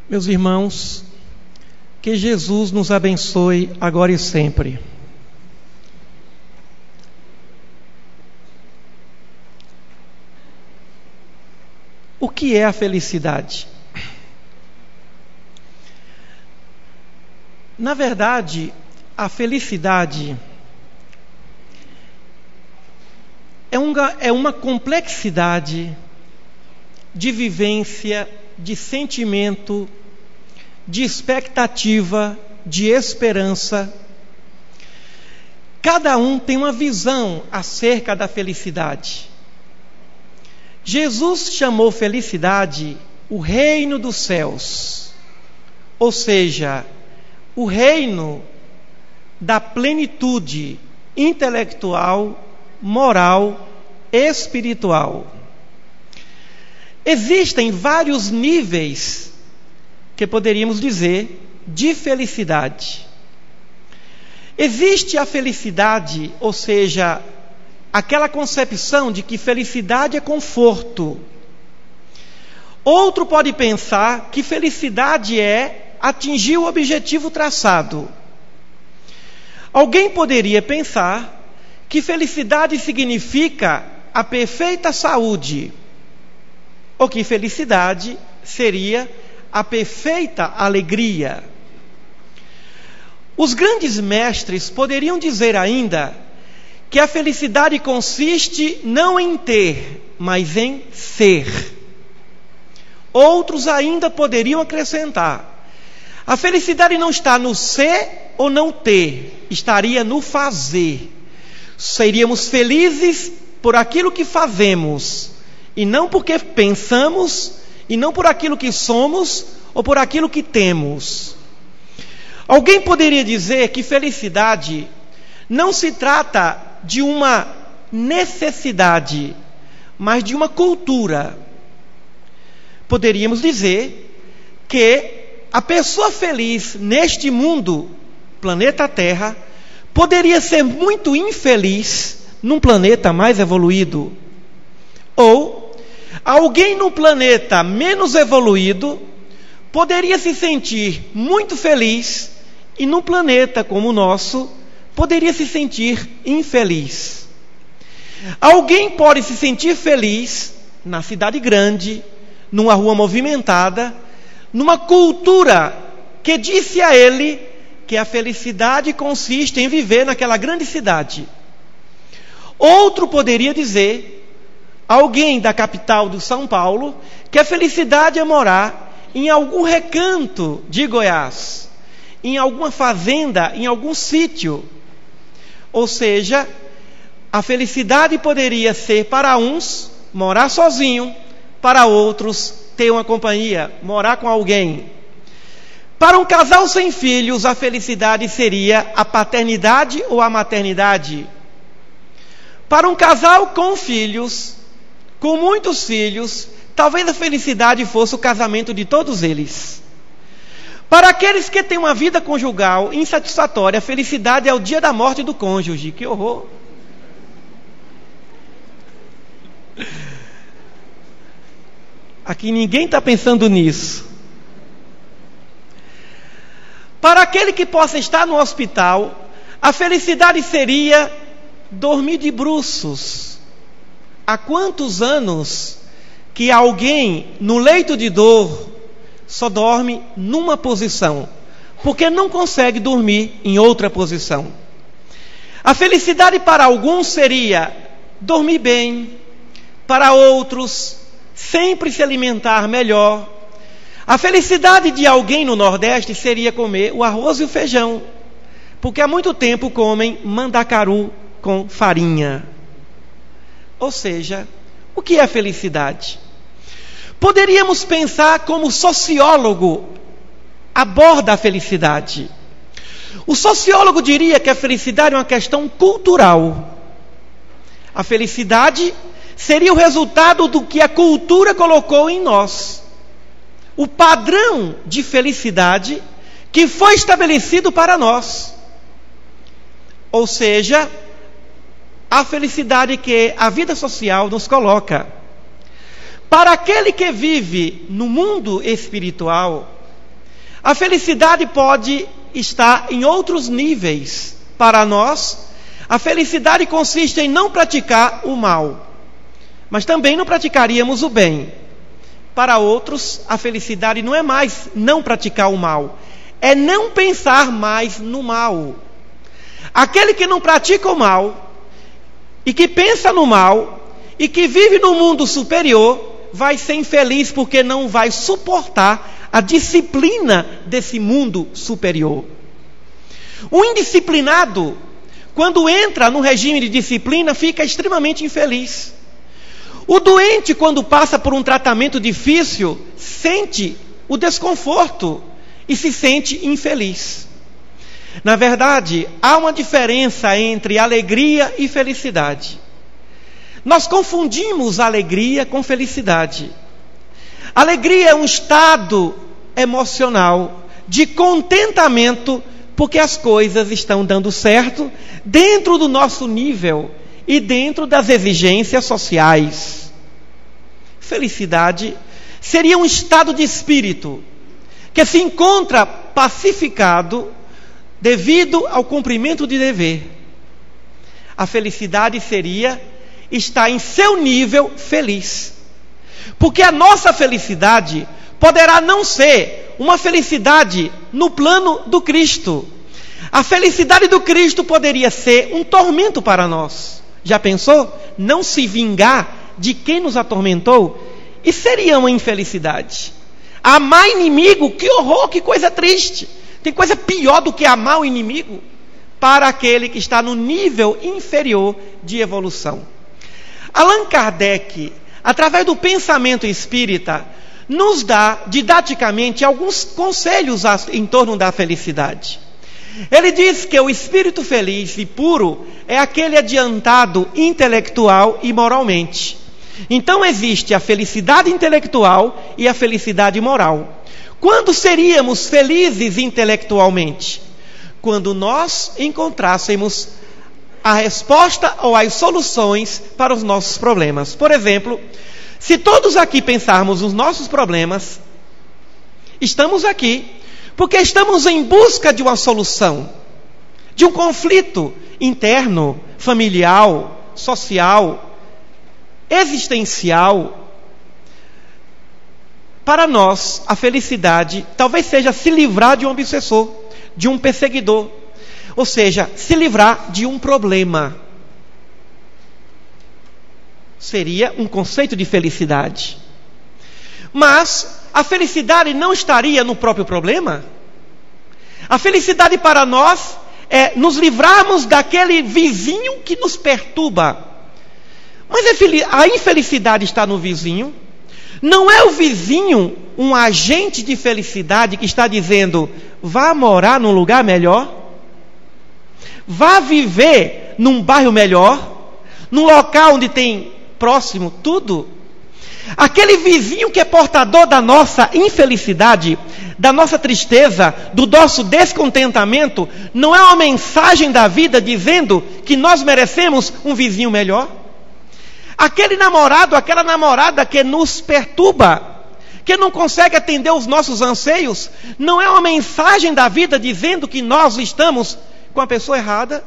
Meus irmãos, que Jesus nos abençoe agora e sempre. O que é a felicidade? Na verdade, a felicidade é uma complexidade de vivência, de sentimento, de expectativa, de esperança. Cada um tem uma visão acerca da felicidade. Jesus chamou felicidade o reino dos céus, ou seja, o reino da plenitude intelectual, moral, espiritual. Existem vários níveis, que poderíamos dizer, de felicidade. Existe a felicidade, ou seja, aquela concepção de que felicidade é conforto. Outro pode pensar que felicidade é atingir o objetivo traçado. Alguém poderia pensar que felicidade significa a perfeita saúde, ou que felicidade seria a perfeita alegria. Os grandes mestres poderiam dizer ainda que a felicidade consiste não em ter, mas em ser. Outros ainda poderiam acrescentar: a felicidade não está no ser ou não ter, estaria no fazer. Seríamos felizes por aquilo que fazemos, e não porque pensamos, e não por aquilo que somos, ou por aquilo que temos. Alguém poderia dizer que felicidade não se trata de uma necessidade, mas de uma cultura. Poderíamos dizer que a pessoa feliz neste mundo, planeta Terra, poderia ser muito infeliz num planeta mais evoluído. Ou alguém no planeta menos evoluído poderia se sentir muito feliz e num planeta como o nosso poderia se sentir infeliz. Alguém pode se sentir feliz na cidade grande, numa rua movimentada, numa cultura que disse a ele que a felicidade consiste em viver naquela grande cidade. Outro poderia dizer, alguém da capital de São Paulo, que a felicidade é morar em algum recanto de Goiás, em alguma fazenda, em algum sítio. Ou seja, a felicidade poderia ser para uns morar sozinho, para outros ter uma companhia, morar com alguém. Para um casal sem filhos, a felicidade seria a paternidade ou a maternidade. Para um casal com filhos, com muitos filhos, talvez a felicidade fosse o casamento de todos eles. Para aqueles que têm uma vida conjugal insatisfatória, a felicidade é o dia da morte do cônjuge. Que horror! Aqui ninguém está pensando nisso. Para aquele que possa estar no hospital, a felicidade seria dormir de bruços. Há quantos anos que alguém no leito de dor só dorme numa posição, porque não consegue dormir em outra posição? A felicidade para alguns seria dormir bem, para outros sempre se alimentar melhor. A felicidade de alguém no Nordeste seria comer o arroz e o feijão, porque há muito tempo comem mandacaru com farinha. Ou seja, o que é felicidade? Poderíamos pensar como o sociólogo aborda a felicidade. O sociólogo diria que a felicidade é uma questão cultural. A felicidade seria o resultado do que a cultura colocou em nós. O padrão de felicidade que foi estabelecido para nós. Ou seja, a felicidade que a vida social nos coloca. Para aquele que vive no mundo espiritual, A felicidade pode estar em outros níveis. Para nós, a felicidade consiste em não praticar o mal, mas também não praticaríamos o bem. Para outros, a felicidade não é mais não praticar o mal, é não pensar mais no mal. Aquele que não pratica o mal, e que pensa no mal, e que vive no mundo superior, vai ser infeliz porque não vai suportar a disciplina desse mundo superior. O indisciplinado, quando entra no regime de disciplina, fica extremamente infeliz. O doente, quando passa por um tratamento difícil, sente o desconforto e se sente infeliz. Na verdade, há uma diferença entre alegria e felicidade. Nós confundimos alegria com felicidade. Alegria é um estado emocional de contentamento porque as coisas estão dando certo dentro do nosso nível e dentro das exigências sociais. Felicidade seria um estado de espírito que se encontra pacificado devido ao cumprimento de dever. A felicidade seria estar em seu nível feliz. Porque a nossa felicidade poderá não ser uma felicidade no plano do Cristo. A felicidade do Cristo poderia ser um tormento para nós. Já pensou? Não se vingar de quem nos atormentou? E seria uma infelicidade. Amar inimigo, que horror, que coisa triste. Tem coisa pior do que amar o inimigo para aquele que está no nível inferior de evolução. Allan Kardec, através do pensamento espírita, nos dá didaticamente alguns conselhos em torno da felicidade. Ele diz que o espírito feliz e puro é aquele adiantado intelectual e moralmente. Então existe a felicidade intelectual e a felicidade moral. Quando seríamos felizes intelectualmente? Quando nós encontrássemos a resposta ou as soluções para os nossos problemas. Por exemplo, se todos aqui pensarmos nos nossos problemas, estamos aqui porque estamos em busca de uma solução, de um conflito interno, familiar, social, existencial. Para nós, a felicidade talvez seja se livrar de um obsessor, de um perseguidor, ou seja, se livrar de um problema. Seria um conceito de felicidade. Mas a felicidade não estaria no próprio problema? A felicidade para nós é nos livrarmos daquele vizinho que nos perturba. Mas a infelicidade está no vizinho? Não é o vizinho um agente de felicidade que está dizendo: vá morar num lugar melhor, vá viver num bairro melhor, num local onde tem próximo tudo? Aquele vizinho que é portador da nossa infelicidade, da nossa tristeza, do nosso descontentamento, não é uma mensagem da vida dizendo que nós merecemos um vizinho melhor? Aquele namorado, aquela namorada que nos perturba, que não consegue atender os nossos anseios, não é uma mensagem da vida dizendo que nós estamos com a pessoa errada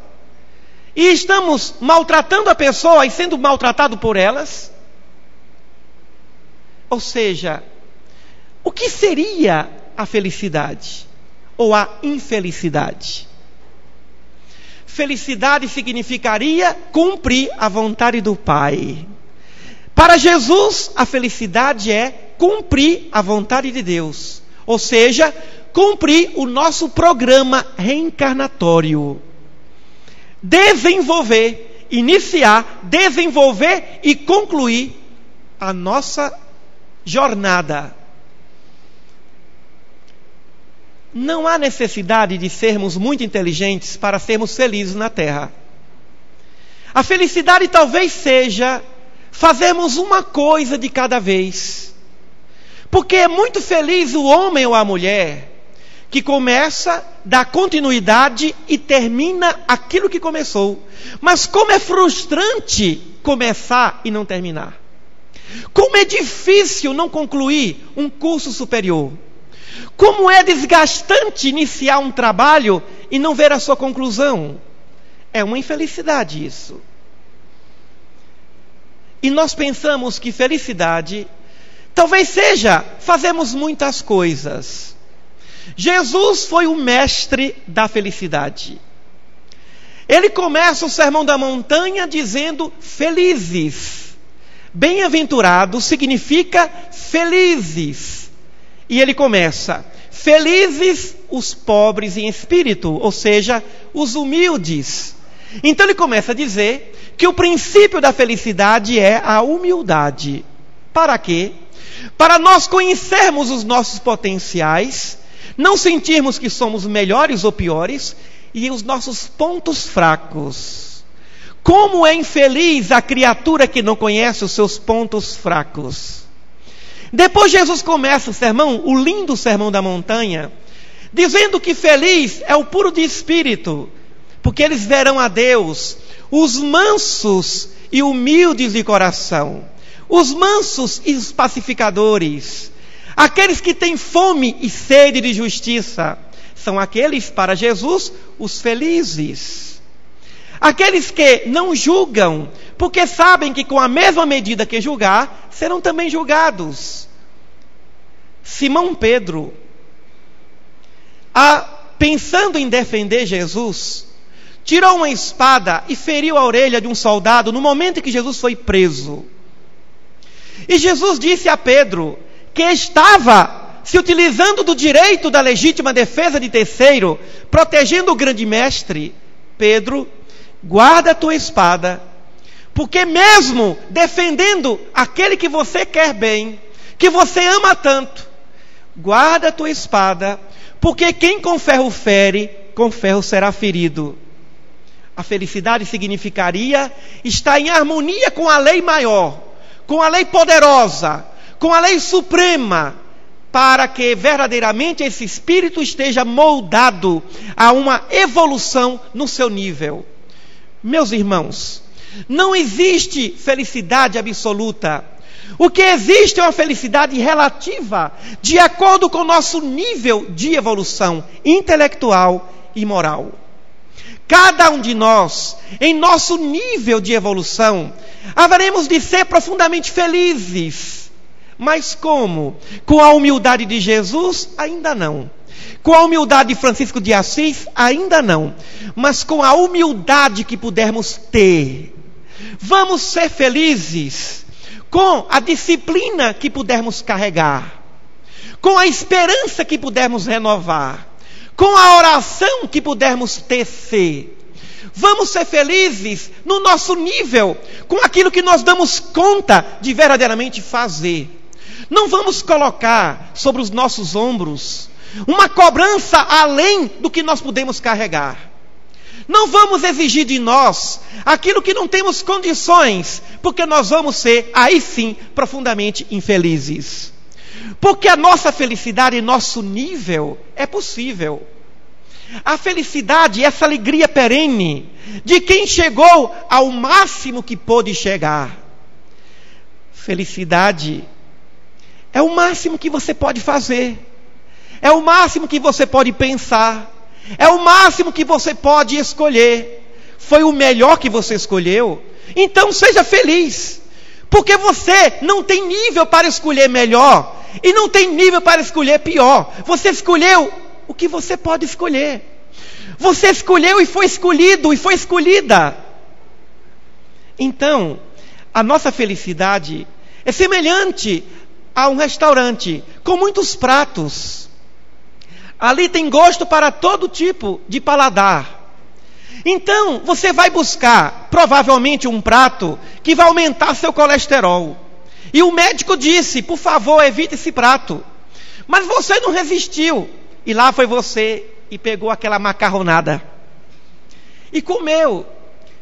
e estamos maltratando a pessoa e sendo maltratado por elas? Ou seja, o que seria a felicidade ou a infelicidade? Felicidade significaria cumprir a vontade do Pai. Para Jesus, a felicidade é cumprir a vontade de Deus. Ou seja, cumprir o nosso programa reencarnatório. Iniciar, desenvolver e concluir a nossa jornada. Não há necessidade de sermos muito inteligentes para sermos felizes na Terra. A felicidade talvez seja fazermos uma coisa de cada vez. Porque é muito feliz o homem ou a mulher que começa, dá continuidade e termina aquilo que começou. Mas como é frustrante começar e não terminar. Como é difícil não concluir um curso superior. Como é desgastante iniciar um trabalho e não ver a sua conclusão. É uma infelicidade isso. E nós pensamos que felicidade talvez seja fazermos muitas coisas. Jesus foi o mestre da felicidade. Ele começa o Sermão da Montanha dizendo felizes. Bem-aventurado significa felizes. E ele começa: felizes os pobres em espírito, ou seja, os humildes. Então ele começa a dizer que o princípio da felicidade é a humildade. Para quê? Para nós conhecermos os nossos potenciais, não sentirmos que somos melhores ou piores, e os nossos pontos fracos. Como é infeliz a criatura que não conhece os seus pontos fracos. Depois Jesus começa o sermão, o lindo Sermão da Montanha, dizendo que feliz é o puro de espírito, porque eles verão a Deus, os mansos e humildes de coração, os mansos e os pacificadores, aqueles que têm fome e sede de justiça, são aqueles, para Jesus, os felizes. Aqueles que não julgam, porque sabem que com a mesma medida que julgar, serão também julgados. Simão Pedro, pensando em defender Jesus, tirou uma espada e feriu a orelha de um soldado no momento em que Jesus foi preso. E Jesus disse a Pedro, que estava se utilizando do direito da legítima defesa de terceiro, protegendo o grande mestre: Pedro, guarda a tua espada, porque mesmo defendendo aquele que você quer bem, que você ama tanto, guarda a tua espada, porque quem com ferro fere, com ferro será ferido. A felicidade significaria estar em harmonia com a lei maior, com a lei poderosa, com a lei suprema, para que verdadeiramente esse espírito esteja moldado a uma evolução no seu nível. Meus irmãos, não existe felicidade absoluta. O que existe é uma felicidade relativa, de acordo com o nosso nível de evolução intelectual e moral. Cada um de nós, em nosso nível de evolução, haveremos de ser profundamente felizes. Mas como? Com a humildade de Jesus? Ainda não. Com a humildade de Francisco de Assis? Ainda não. Mas com a humildade que pudermos ter. Vamos ser felizes com a disciplina que pudermos carregar, com a esperança que pudermos renovar, com a oração que pudermos tecer. Vamos ser felizes no nosso nível, com aquilo que nós damos conta de verdadeiramente fazer. Não vamos colocar sobre os nossos ombros uma cobrança além do que nós podemos carregar. Não vamos exigir de nós aquilo que não temos condições, porque nós vamos ser, aí sim, profundamente infelizes. Porque a nossa felicidade em nosso nível é possível. A felicidade é essa alegria perene de quem chegou ao máximo que pôde chegar. Felicidade é o máximo que você pode fazer. É o máximo que você pode pensar. É o máximo que você pode escolher. Foi o melhor que você escolheu? Então seja feliz. Porque você não tem nível para escolher melhor e não tem nível para escolher pior. Você escolheu o que você pode escolher. Você escolheu e foi escolhido e foi escolhida. Então, a nossa felicidade é semelhante a um restaurante com muitos pratos. Ali tem gosto para todo tipo de paladar. Então, você vai buscar, provavelmente, um prato que vai aumentar seu colesterol. E o médico disse, por favor, evite esse prato. Mas você não resistiu. E lá foi você e pegou aquela macarronada. E comeu.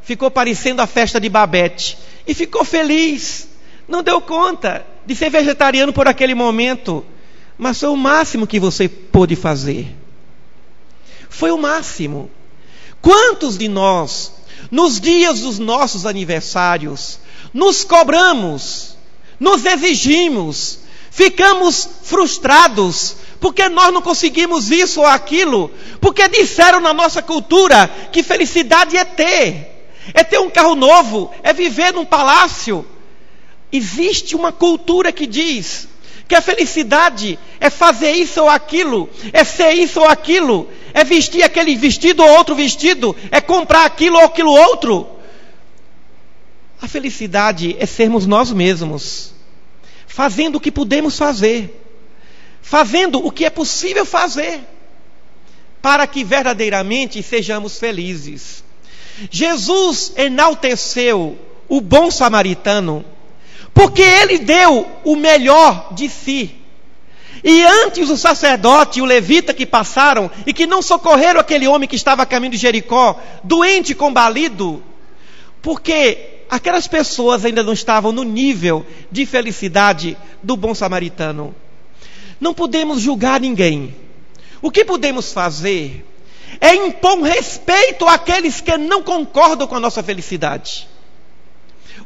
Ficou parecendo a festa de Babette. E ficou feliz. Não deu conta de ser vegetariano por aquele momento. Mas foi o máximo que você pôde fazer. Foi o máximo. Quantos de nós, nos dias dos nossos aniversários, nos cobramos, nos exigimos, ficamos frustrados, porque nós não conseguimos isso ou aquilo, porque disseram na nossa cultura que felicidade é ter um carro novo, é viver num palácio. Existe uma cultura que diz que a felicidade é fazer isso ou aquilo, é ser isso ou aquilo, é vestir aquele vestido ou outro vestido, é comprar aquilo ou aquilo outro. A felicidade é sermos nós mesmos, fazendo o que podemos fazer, fazendo o que é possível fazer, para que verdadeiramente sejamos felizes. Jesus enalteceu o bom samaritano, porque ele deu o melhor de si. E antes o sacerdote e o levita que passaram, e que não socorreram aquele homem que estava a caminho de Jericó, doente e combalido, porque aquelas pessoas ainda não estavam no nível de felicidade do bom samaritano. Não podemos julgar ninguém. O que podemos fazer é impor respeito àqueles que não concordam com a nossa felicidade.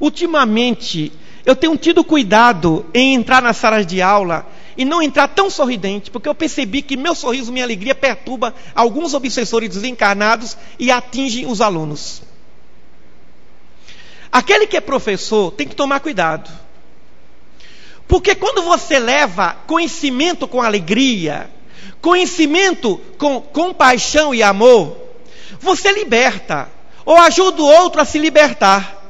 Ultimamente, eu tenho tido cuidado em entrar nas salas de aula e não entrar tão sorridente, porque eu percebi que meu sorriso, minha alegria perturba alguns obsessores desencarnados e atingem os alunos. Aquele que é professor tem que tomar cuidado, porque quando você leva conhecimento com alegria, conhecimento com compaixão e amor, você liberta, ou ajuda o outro a se libertar.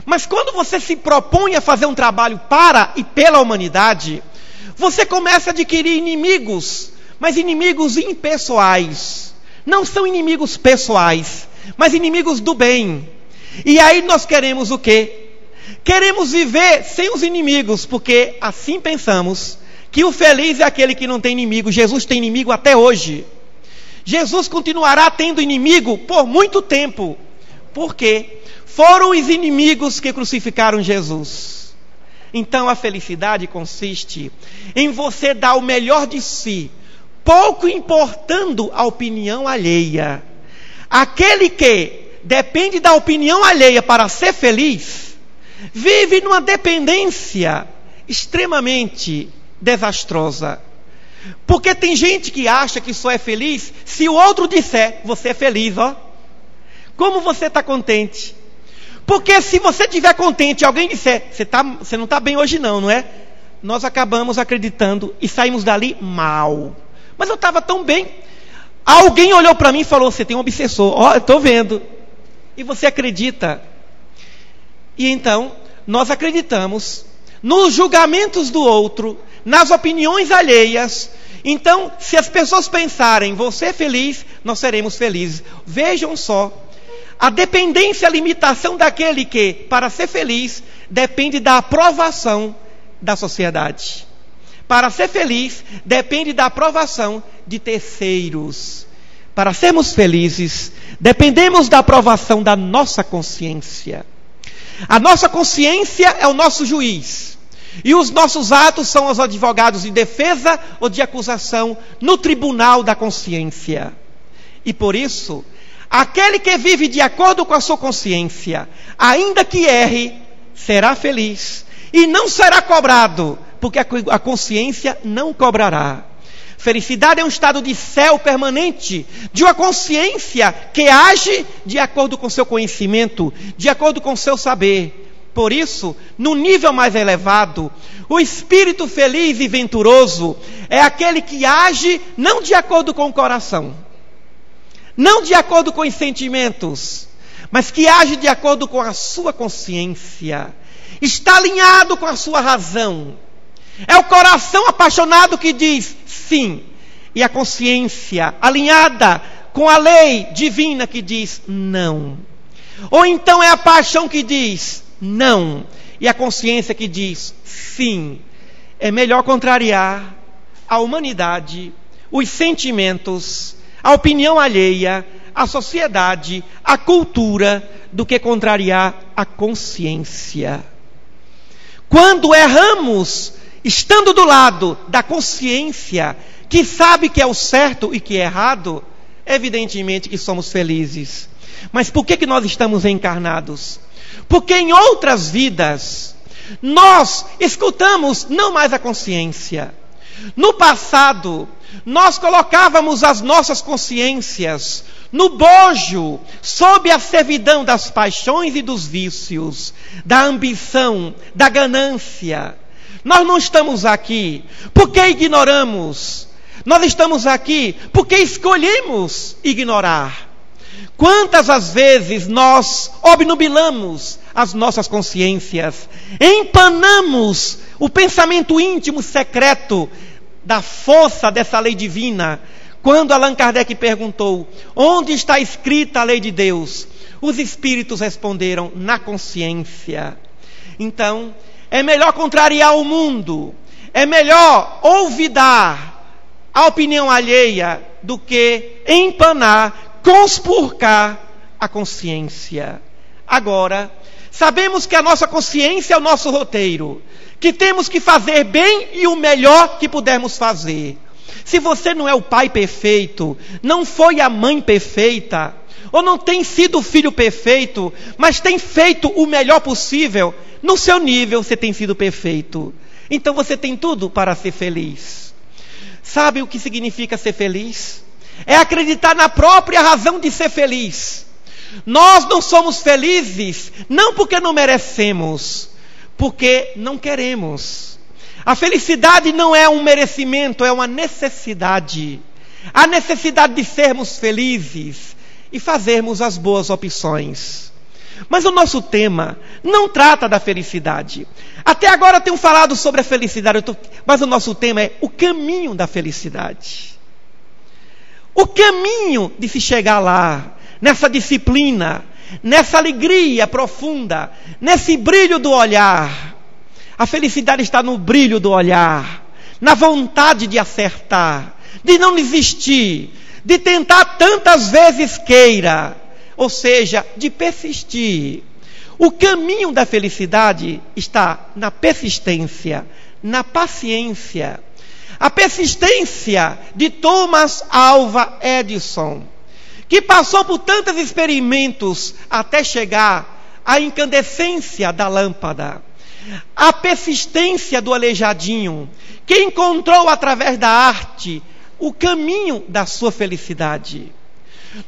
Mas quando você se propõe a fazer um trabalho para e pela humanidade, você começa a adquirir inimigos, mas inimigos impessoais. Não são inimigos pessoais, mas inimigos do bem. E aí nós queremos o quê? Queremos viver sem os inimigos, porque assim pensamos que o feliz é aquele que não tem inimigo. Jesus tem inimigo até hoje. Jesus continuará tendo inimigo por muito tempo. Por quê? Foram os inimigos que crucificaram Jesus. Então a felicidade consiste em você dar o melhor de si, pouco importando a opinião alheia. Aquele que depende da opinião alheia para ser feliz, vive numa dependência extremamente desastrosa. Porque tem gente que acha que só é feliz se o outro disser, você é feliz, ó. Como você está contente? Porque se você estiver contente e alguém disser, você não está bem hoje não é? Nós acabamos acreditando e saímos dali mal. Mas eu estava tão bem. Alguém olhou para mim e falou, você tem um obsessor. Ó, eu estou vendo. E você acredita. E então, nós acreditamos nos julgamentos do outro, nas opiniões alheias. Então, se as pessoas pensarem, você é feliz, nós seremos felizes. Vejam só. A dependência, a limitação daquele que, para ser feliz, depende da aprovação da sociedade. Para ser feliz, depende da aprovação de terceiros. Para sermos felizes, dependemos da aprovação da nossa consciência. A nossa consciência é o nosso juiz. E os nossos atos são os advogados de defesa ou de acusação no tribunal da consciência. E por isso, aquele que vive de acordo com a sua consciência, ainda que erre, será feliz e não será cobrado, porque a consciência não cobrará. Felicidade é um estado de céu permanente, de uma consciência que age de acordo com seu conhecimento, de acordo com seu saber. Por isso, no nível mais elevado, o espírito feliz e venturoso é aquele que age não de acordo com o coração, não de acordo com os sentimentos, mas que age de acordo com a sua consciência, está alinhado com a sua razão. É o coração apaixonado que diz sim, e a consciência alinhada com a lei divina que diz não. Ou então é a paixão que diz não, e a consciência que diz sim. É melhor contrariar a humanidade, os sentimentos, a opinião alheia, a sociedade, a cultura, do que contrariar a consciência. Quando erramos, estando do lado da consciência, que sabe que é o certo e que é errado, evidentemente que somos felizes. Mas por que nós estamos encarnados? Porque em outras vidas, Nós escutamos não mais a consciência. No passado, nós colocávamos as nossas consciências no bojo, sob a servidão das paixões e dos vícios, da ambição, da ganância. Nós não estamos aqui porque ignoramos. Nós estamos aqui porque escolhemos ignorar. Quantas as vezes nós obnubilamos as nossas consciências, empanamos o pensamento íntimo secreto da força dessa lei divina. Quando Allan Kardec perguntou: onde está escrita a lei de Deus? Os espíritos responderam: na consciência. Então, é melhor contrariar o mundo, é melhor olvidar a opinião alheia do que empanar, conspurcar a consciência. Agora, sabemos que a nossa consciência é o nosso roteiro, que temos que fazer bem e o melhor que pudermos fazer. Se você não é o pai perfeito, não foi a mãe perfeita, ou não tem sido o filho perfeito, mas tem feito o melhor possível, no seu nível você tem sido perfeito. Então você tem tudo para ser feliz. Sabe o que significa ser feliz? É acreditar na própria razão de ser feliz. Nós não somos felizes, não porque não merecemos, porque não queremos. A felicidade não é um merecimento, é uma necessidade. A necessidade de sermos felizes e fazermos as boas opções. Mas o nosso tema não trata da felicidade. Até agora eu tenho falado sobre a felicidade, mas o nosso tema é o caminho da felicidade. O caminho de se chegar lá, nessa disciplina, nessa alegria profunda, nesse brilho do olhar. A felicidade está no brilho do olhar, na vontade de acertar, de não desistir, de tentar tantas vezes queira, ou seja, de persistir. O caminho da felicidade está na persistência, na paciência. A persistência de Thomas Alva Edison, que passou por tantos experimentos até chegar à incandescência da lâmpada. A persistência do aleijadinho, que encontrou através da arte o caminho da sua felicidade.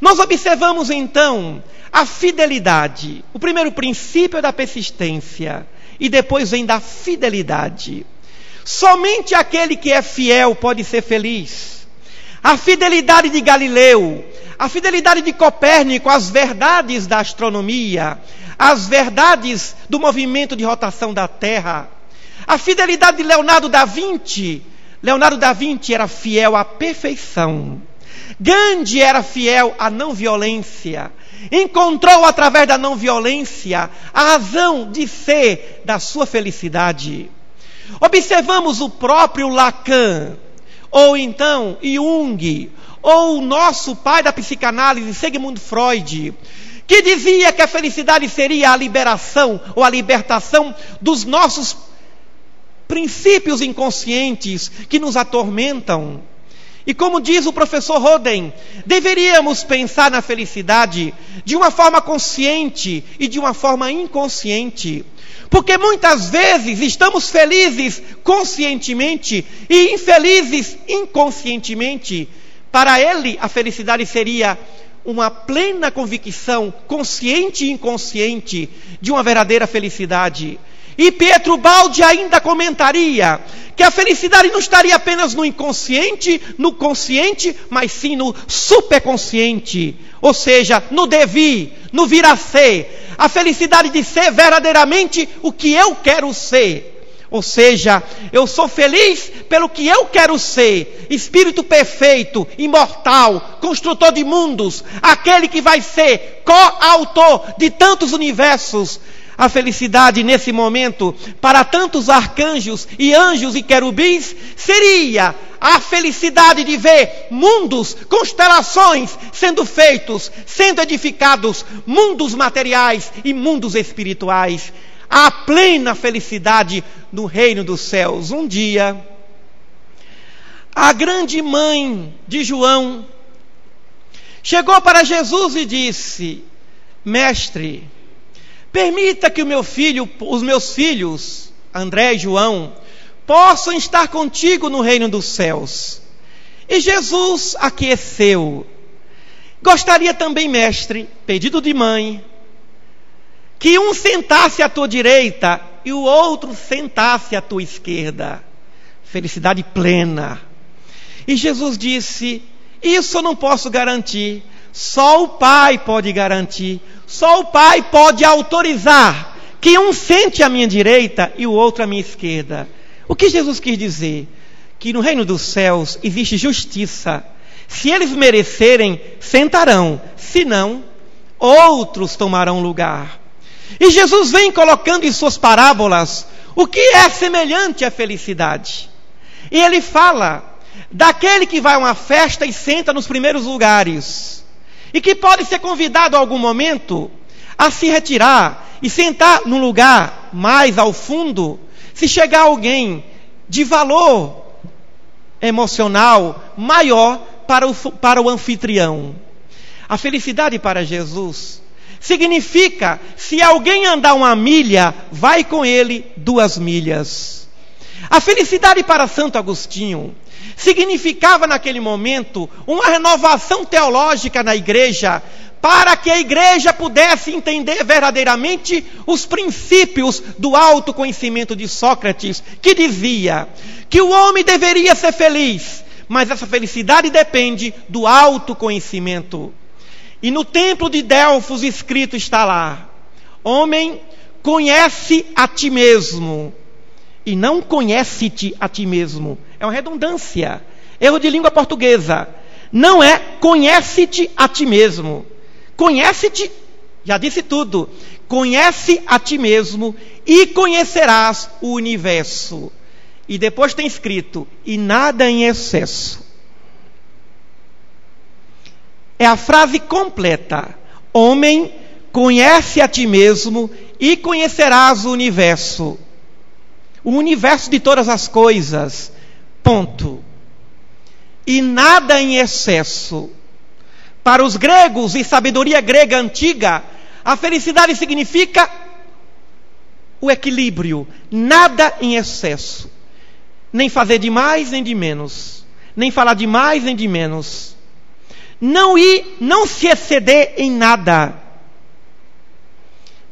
Nós observamos então a fidelidade. O primeiro princípio é da persistência e depois vem da fidelidade. Somente aquele que é fiel pode ser feliz. A fidelidade de Galileu, a fidelidade de Copérnico às verdades da astronomia, às verdades do movimento de rotação da Terra, a fidelidade de Leonardo da Vinci. Leonardo da Vinci era fiel à perfeição. Gandhi era fiel à não violência. Encontrou através da não violência a razão de ser da sua felicidade. Observamos o próprio Lacan, ou então Jung, ou o nosso pai da psicanálise, Sigmund Freud, que dizia que a felicidade seria a liberação ou a libertação dos nossos princípios inconscientes que nos atormentam. E como diz o professor Roden, deveríamos pensar na felicidade de uma forma consciente e de uma forma inconsciente. Porque muitas vezes estamos felizes conscientemente e infelizes inconscientemente. Para ele, a felicidade seria uma plena convicção, consciente e inconsciente, de uma verdadeira felicidade. E Pietro Baldi ainda comentaria que a felicidade não estaria apenas no inconsciente, no consciente, mas sim no superconsciente, ou seja, no devir, no vir a ser. A felicidade de ser verdadeiramente o que eu quero ser. Ou seja, eu sou feliz pelo que eu quero ser. Espírito perfeito, imortal, construtor de mundos, aquele que vai ser coautor de tantos universos. A felicidade nesse momento, para tantos arcanjos e anjos e querubins, seria a felicidade de ver mundos, constelações sendo feitos, sendo edificados, mundos materiais e mundos espirituais. A plena felicidade no reino dos céus. Um dia, a grande mãe de João chegou para Jesus e disse: Mestre, permita que os meus filhos, André e João, possam estar contigo no reino dos céus. E Jesus aqueceu. Gostaria também, mestre, pedido de mãe, que um sentasse à tua direita e o outro sentasse à tua esquerda. Felicidade plena. E Jesus disse: isso eu não posso garantir, só o Pai pode garantir, só o Pai pode autorizar que um sente à minha direita e o outro à minha esquerda. O que Jesus quis dizer? Que no reino dos céus existe justiça. Se eles merecerem, sentarão, se não, outros tomarão lugar. E Jesus vem colocando em suas parábolas o que é semelhante à felicidade. E ele fala daquele que vai a uma festa e senta nos primeiros lugares, e que pode ser convidado a algum momento a se retirar e sentar num lugar mais ao fundo, se chegar alguém de valor emocional maior para o anfitrião. A felicidade para Jesus significa, se alguém andar 1 milha, vai com ele 2 milhas. A felicidade para Santo Agostinho significava naquele momento uma renovação teológica na igreja, para que a igreja pudesse entender verdadeiramente os princípios do autoconhecimento de Sócrates, que dizia que o homem deveria ser feliz, mas essa felicidade depende do autoconhecimento. E no templo de Delfos escrito está lá: homem, conhece a ti mesmo, e não conhece-te a ti mesmo. É uma redundância, erro de língua portuguesa. Não é conhece-te a ti mesmo. Conhece-te, já disse tudo. Conhece a ti mesmo e conhecerás o universo. E depois tem escrito: e nada em excesso. É a frase completa. Homem, conhece a ti mesmo e conhecerás o universo. O universo de todas as coisas. Ponto. E nada em excesso. Para os gregos e sabedoria grega antiga, a felicidade significa o equilíbrio. Nada em excesso. Nem fazer de mais nem de menos. Nem falar de mais nem de menos. Não se exceder em nada.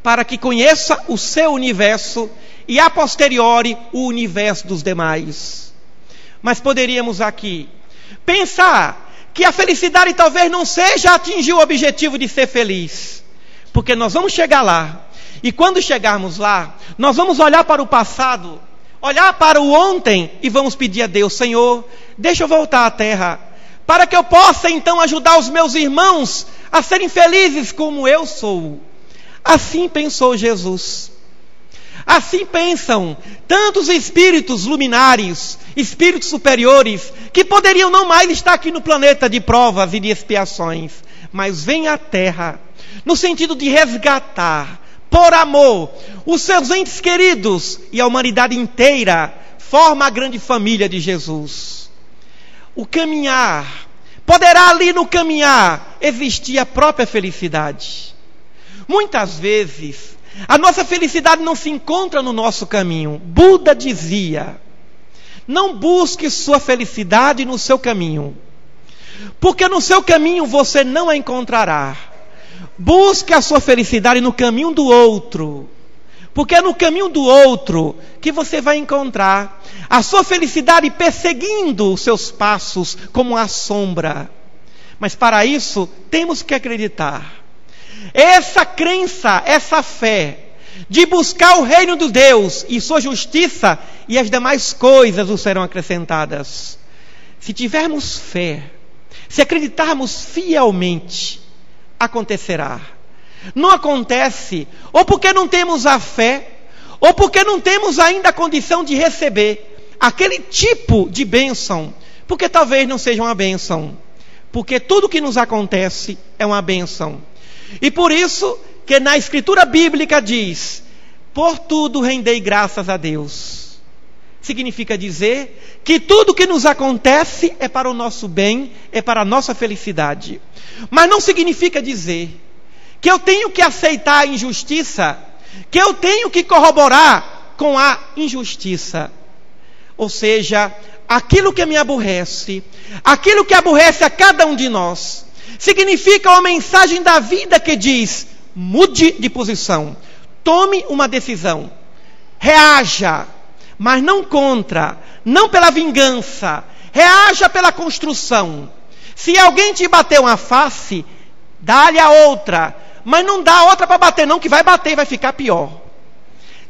Para que conheça o seu universo e a posteriori o universo dos demais. Mas poderíamos aqui pensar que a felicidade talvez não seja atingir o objetivo de ser feliz, porque nós vamos chegar lá, e quando chegarmos lá, nós vamos olhar para o passado, olhar para o ontem, e vamos pedir a Deus: Senhor, deixa eu voltar à terra, para que eu possa então ajudar os meus irmãos a serem felizes como eu sou. Assim pensou Jesus. Assim pensam tantos espíritos luminares, espíritos superiores, que poderiam não mais estar aqui no planeta de provas e de expiações, mas vêm à Terra, no sentido de resgatar, por amor, os seus entes queridos, e a humanidade inteira forma a grande família de Jesus. O caminhar, poderá ali no caminhar existir a própria felicidade. Muitas vezes a nossa felicidade não se encontra no nosso caminho. Buda dizia: não busque sua felicidade no seu caminho, porque no seu caminho você não a encontrará. Busque a sua felicidade no caminho do outro, porque é no caminho do outro que você vai encontrar a sua felicidade, perseguindo os seus passos como a sombra. Mas para isso temos que acreditar. Essa crença, essa fé de buscar o reino de Deus e sua justiça, e as demais coisas nos serão acrescentadas. Se tivermos fé, se acreditarmos fielmente, acontecerá. Não acontece ou porque não temos a fé, ou porque não temos ainda a condição de receber aquele tipo de bênção, porque talvez não seja uma bênção, porque tudo que nos acontece é uma bênção. E por isso que na Escritura Bíblica diz: por tudo rendei graças a Deus. Significa dizer que tudo que nos acontece é para o nosso bem, é para a nossa felicidade. Mas não significa dizer que eu tenho que aceitar a injustiça que eu tenho que corroborar com a injustiça. Ou seja, aquilo que me aborrece, aquilo que aborrece a cada um de nós, significa uma mensagem da vida que diz: mude de posição, tome uma decisão, reaja, mas não contra, não pela vingança, reaja pela construção. Se alguém te bateu uma face, dá-lhe a outra, mas não dá a outra para bater não, que vai bater e vai ficar pior.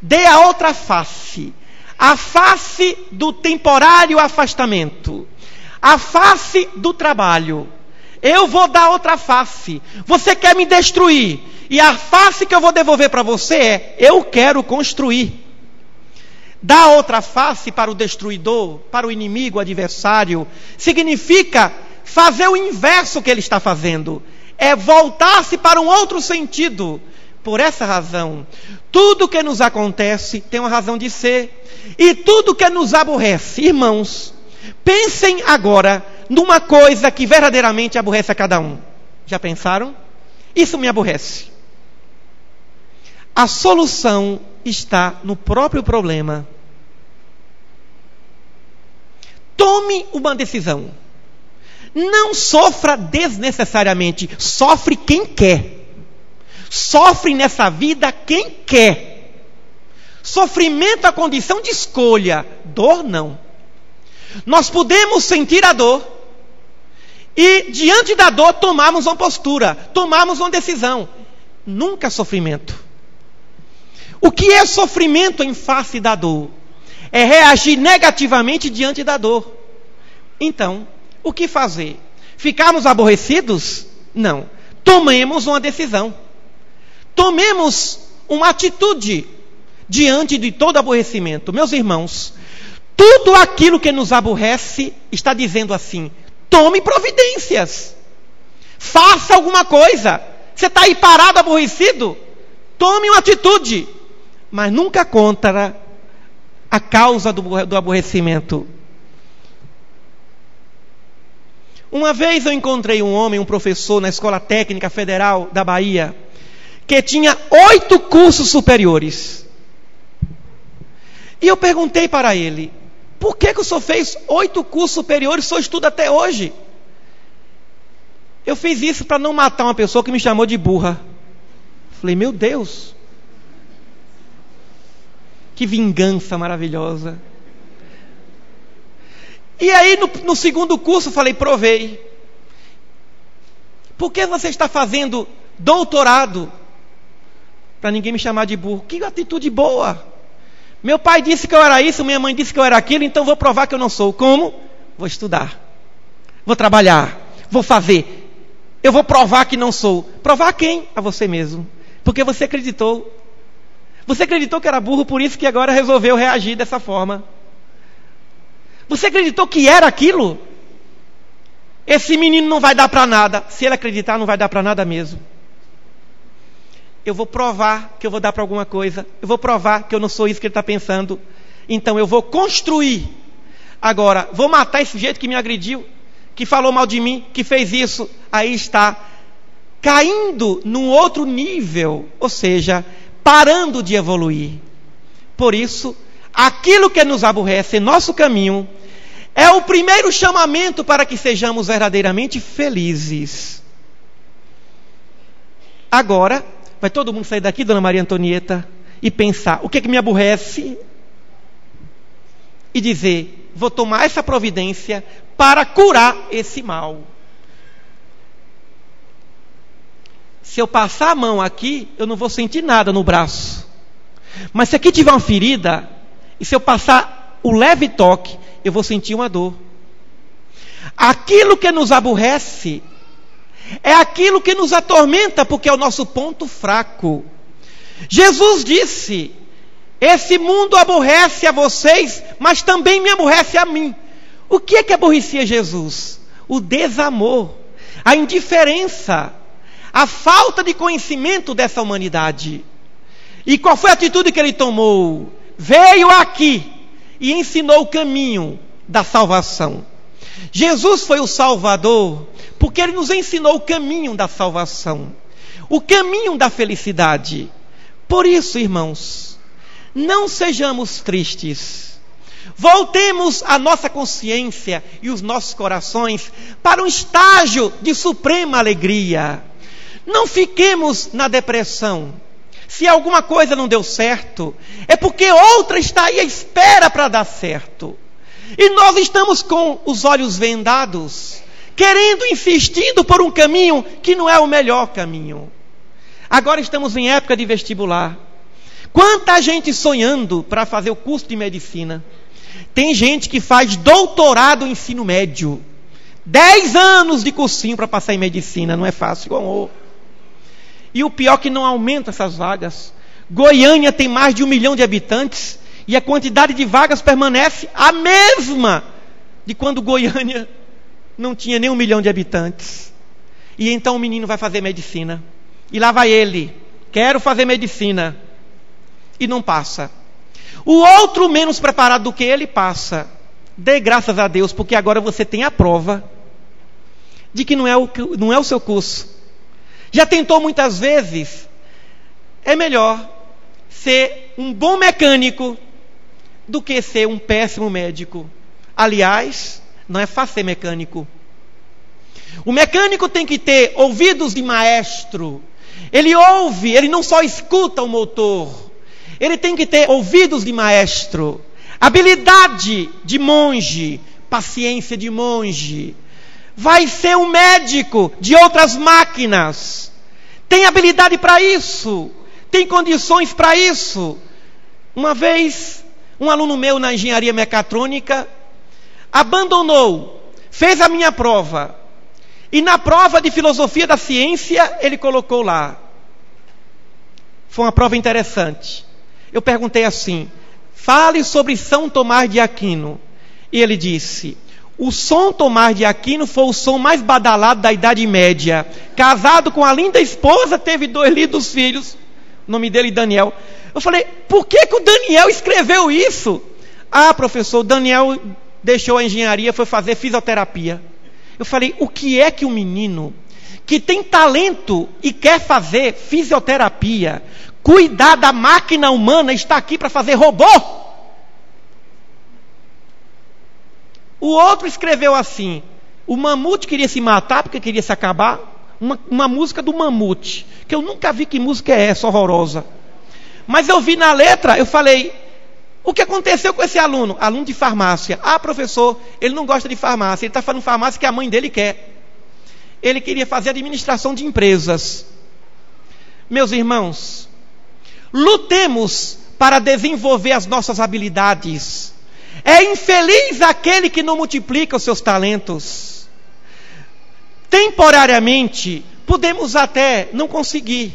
Dê a outra face, a face do temporário afastamento, a face do trabalho. Eu vou dar outra face. Você quer me destruir, e a face que eu vou devolver para você é: eu quero construir. Dar outra face para o destruidor, para o inimigo, o adversário, significa fazer o inverso que ele está fazendo. É voltar-se para um outro sentido. Por essa razão, tudo que nos acontece tem uma razão de ser. E tudo que nos aborrece, irmãos, pensem agora numa coisa que verdadeiramente aborrece a cada um. Já pensaram? Isso me aborrece. A solução está no próprio problema. Tome uma decisão. Não sofra desnecessariamente. Sofre quem quer. Sofre nessa vida quem quer. Sofrimento é a condição de escolha. Dor não. Nós podemos sentir a dor e, diante da dor, tomarmos uma postura, tomarmos uma decisão. Nunca sofrimento. O que é sofrimento em face da dor? É reagir negativamente diante da dor. Então, o que fazer? Ficarmos aborrecidos? Não. Tomemos uma decisão. Tomemos uma atitude diante de todo aborrecimento. Meus irmãos, tudo aquilo que nos aborrece está dizendo assim: tome providências. Faça alguma coisa. Você está aí parado, aborrecido? Tome uma atitude. Mas nunca contra a causa do aborrecimento. Uma vez eu encontrei um homem, um professor na Escola Técnica Federal da Bahia, que tinha 8 cursos superiores. E eu perguntei para ele: por que o senhor fez 8 cursos superiores, o senhor estuda até hoje? Eu fiz isso para não matar uma pessoa que me chamou de burra. Falei: meu Deus, que vingança maravilhosa. E aí no segundo curso eu falei: provei. Por que você está fazendo doutorado? Para ninguém me chamar de burro. Que atitude boa. Meu pai disse que eu era isso, minha mãe disse que eu era aquilo, então vou provar que eu não sou. Como? Vou estudar, vou trabalhar, vou fazer. Eu vou provar que não sou. Provar a quem? A você mesmo. Porque você acreditou. Você acreditou que era burro, por isso que agora resolveu reagir dessa forma. Você acreditou que era aquilo? Esse menino não vai dar para nada. Se ele acreditar, não vai dar para nada mesmo. Eu vou provar que eu vou dar para alguma coisa. Eu vou provar que eu não sou isso que ele está pensando. Então eu vou construir. Agora, vou matar esse sujeito que me agrediu, que falou mal de mim, que fez isso. Aí está caindo num outro nível. Ou seja, parando de evoluir. Por isso, aquilo que nos aborrece em nosso caminho é o primeiro chamamento para que sejamos verdadeiramente felizes. Agora, vai todo mundo sair daqui, Dona Maria Antonieta, e pensar: o que é que me aborrece? E dizer: vou tomar essa providência para curar esse mal. Se eu passar a mão aqui, eu não vou sentir nada no braço. Mas se aqui tiver uma ferida, e se eu passar o leve toque, eu vou sentir uma dor. Aquilo que nos aborrece é aquilo que nos atormenta, porque é o nosso ponto fraco. Jesus disse: esse mundo aborrece a vocês, mas também me aborrece a mim. O que é que aborrecia Jesus? O desamor, a indiferença, a falta de conhecimento dessa humanidade. E qual foi a atitude que ele tomou? Veio aqui e ensinou o caminho da salvação. Jesus foi o Salvador porque ele nos ensinou o caminho da salvação, o caminho da felicidade. Por isso, irmãos, não sejamos tristes. Voltemos a nossa consciência e os nossos corações para um estágio de suprema alegria. Não fiquemos na depressão. Se alguma coisa não deu certo, é porque outra está aí à espera para dar certo. E nós estamos com os olhos vendados, querendo, insistindo por um caminho que não é o melhor caminho. Agora estamos em época de vestibular. Quanta gente sonhando para fazer o curso de medicina. Tem gente que faz doutorado em ensino médio. 10 anos de cursinho para passar em medicina. Não é fácil, amor. E o pior é que não aumenta essas vagas. Goiânia tem mais de 1 milhão de habitantes e a quantidade de vagas permanece a mesma de quando Goiânia não tinha nem 1 milhão de habitantes. E então o menino vai fazer medicina. E lá vai ele. Quero fazer medicina. E não passa. O outro menos preparado do que ele passa. Dê graças a Deus, porque agora você tem a prova de que não é o seu curso. Já tentou muitas vezes? É melhor ser um bom mecânico do que ser um péssimo médico. Aliás, não é fácil ser mecânico. O mecânico tem que ter ouvidos de maestro. Ele ouve, ele não só escuta o motor. Ele tem que ter ouvidos de maestro, habilidade de monge, paciência de monge. Vai ser um médico de outras máquinas. Tem habilidade para isso. Tem condições para isso. Uma vez, um aluno meu na engenharia mecatrônica abandonou, fez a minha prova. E na prova de filosofia da ciência, ele colocou lá. Foi uma prova interessante. Eu perguntei assim: fale sobre São Tomás de Aquino. E ele disse: o São Tomás de Aquino foi o som mais badalado da Idade Média. Casado com a linda esposa, teve 2 lindos filhos. O nome dele Daniel. Eu falei: por que o Daniel escreveu isso? Ah, professor, o Daniel deixou a engenharia, foi fazer fisioterapia. Eu falei: o que é que um menino que tem talento e quer fazer fisioterapia, cuidar da máquina humana, está aqui para fazer robô? O outro escreveu assim: o Mamute queria se matar porque queria se acabar. Uma música do Mamute, que eu nunca vi que música é essa, horrorosa. Mas eu vi na letra, eu falei: o que aconteceu com esse aluno? Aluno de farmácia. Ah, professor, ele não gosta de farmácia, ele está fazendo farmácia que a mãe dele quer. Ele queria fazer administração de empresas. Meus irmãos, lutemos para desenvolver as nossas habilidades. É infeliz aquele que não multiplica os seus talentos. Temporariamente, podemos até não conseguir,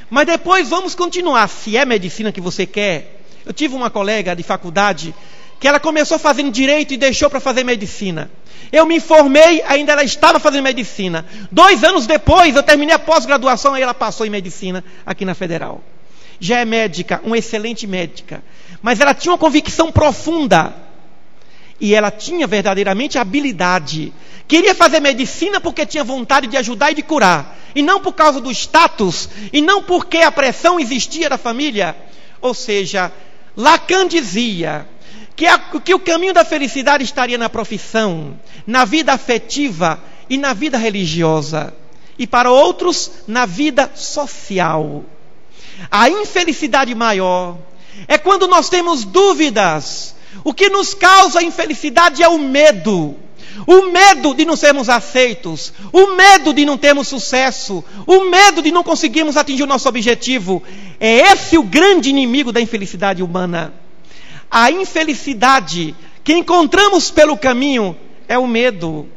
mas depois vamos continuar. Se é medicina que você quer. Eu tive uma colega de faculdade que ela começou fazendo direito e deixou para fazer medicina. Eu me formei, ainda ela estava fazendo medicina. 2 anos depois, eu terminei a pós-graduação, aí ela passou em medicina aqui na Federal. Já é médica, uma excelente médica. Mas ela tinha uma convicção profunda. E ela tinha verdadeiramente habilidade. Queria fazer medicina porque tinha vontade de ajudar e de curar. E não por causa do status. E não porque a pressão existia da família. Ou seja, Lacan dizia que o caminho da felicidade estaria na profissão, na vida afetiva e na vida religiosa. E para outros, na vida social. A infelicidade maior é quando nós temos dúvidas. O que nos causa infelicidade é o medo. O medo de não sermos aceitos. O medo de não termos sucesso. O medo de não conseguirmos atingir o nosso objetivo. É esse o grande inimigo da infelicidade humana. A infelicidade que encontramos pelo caminho é o medo.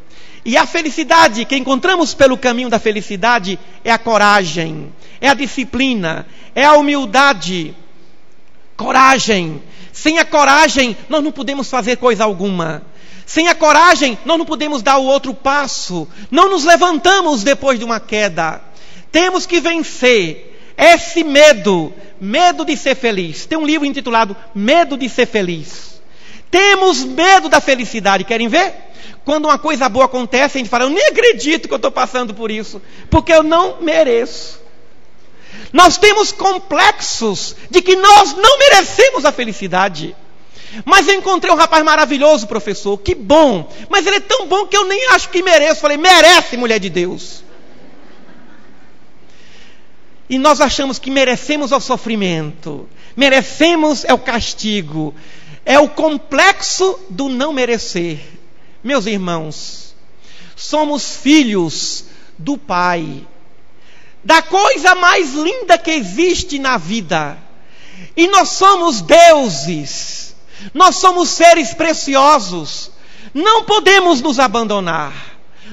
E a felicidade que encontramos pelo caminho da felicidade é a coragem, é a disciplina, é a humildade. Coragem. Sem a coragem, nós não podemos fazer coisa alguma. Sem a coragem, nós não podemos dar o outro passo. Não nos levantamos depois de uma queda. Temos que vencer esse medo. Medo de ser feliz. Tem um livro intitulado Medo de Ser Feliz. Temos medo da felicidade. Querem ver? Quando uma coisa boa acontece, a gente fala: eu nem acredito que eu estou passando por isso, porque eu não mereço. Nós temos complexos de que nós não merecemos a felicidade. Mas eu encontrei um rapaz maravilhoso, professor, que bom, mas ele é tão bom que eu nem acho que mereço. Falei, merece, mulher de Deus. E nós achamos que merecemos o sofrimento, merecemos o castigo, é o complexo do não merecer. Meus irmãos, somos filhos do Pai, da coisa mais linda que existe na vida, e nós somos deuses, nós somos seres preciosos, não podemos nos abandonar,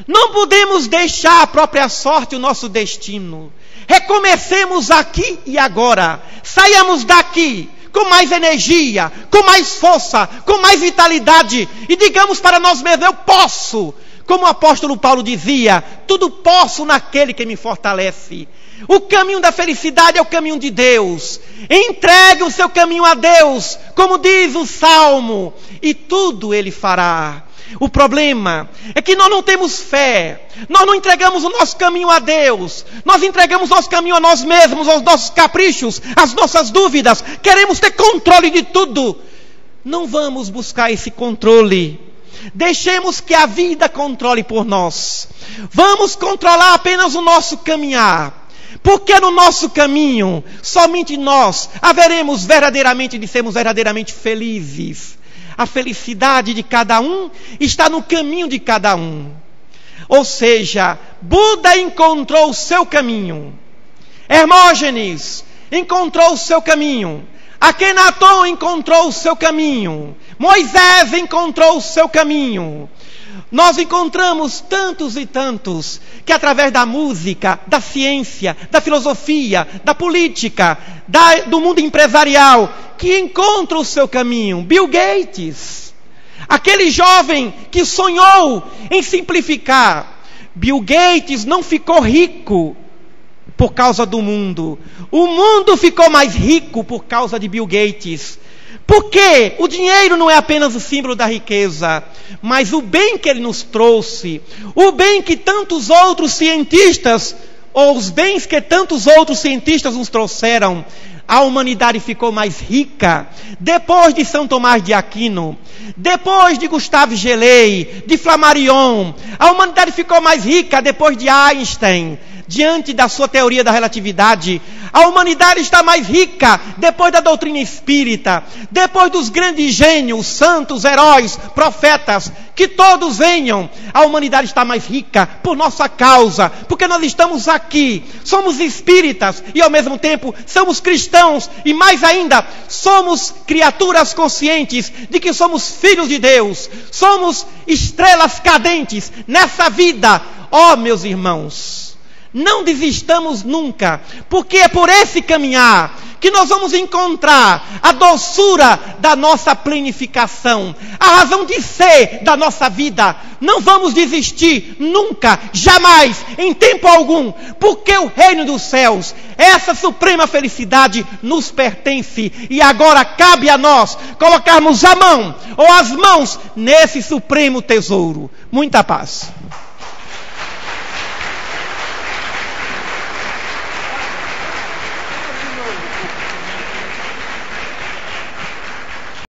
não podemos deixar a própria sorte, o nosso destino. Recomecemos aqui e agora, saiamos daqui com mais energia, com mais força, com mais vitalidade, e digamos para nós mesmos, eu posso, como o apóstolo Paulo dizia, tudo posso naquele que me fortalece. O caminho da felicidade é o caminho de Deus. Entregue o seu caminho a Deus, como diz o Salmo, e tudo Ele fará. O problema é que nós não temos fé, nós não entregamos o nosso caminho a Deus, nós entregamos nosso caminho a nós mesmos, aos nossos caprichos, às nossas dúvidas, queremos ter controle de tudo. Não vamos buscar esse controle, deixemos que a vida controle por nós, vamos controlar apenas o nosso caminhar, porque no nosso caminho, somente nós haveremos verdadeiramente de sermos verdadeiramente felizes. A felicidade de cada um está no caminho de cada um. Ou seja, Buda encontrou o seu caminho, Hermógenes encontrou o seu caminho, Akhenaton encontrou o seu caminho, Moisés encontrou o seu caminho. Nós encontramos tantos e tantos que através da música, da ciência, da filosofia, da política, do mundo empresarial, que encontram o seu caminho. Bill Gates, aquele jovem que sonhou em simplificar. Bill Gates não ficou rico por causa do mundo. O mundo ficou mais rico por causa de Bill Gates. Porque o dinheiro não é apenas o símbolo da riqueza, mas o bem que ele nos trouxe, o bem que tantos outros cientistas, ou os bens que tantos outros cientistas nos trouxeram. A humanidade ficou mais rica depois de São Tomás de Aquino, depois de Gustave Gelei, de Flammarion. A humanidade ficou mais rica depois de Einstein, diante da sua teoria da relatividade. A humanidade está mais rica depois da doutrina espírita, depois dos grandes gênios, santos, heróis, profetas, que todos venham. A humanidade está mais rica por nossa causa, porque nós estamos aqui, somos espíritas e ao mesmo tempo somos cristãos, e mais ainda, somos criaturas conscientes de que somos filhos de Deus, somos estrelas cadentes nessa vida. Ó, meus irmãos, não desistamos nunca, porque é por esse caminhar que nós vamos encontrar a doçura da nossa plenificação, a razão de ser da nossa vida. Não vamos desistir nunca, jamais, em tempo algum, porque o reino dos céus, essa suprema felicidade nos pertence, e agora cabe a nós colocarmos a mão ou as mãos nesse supremo tesouro. Muita paz.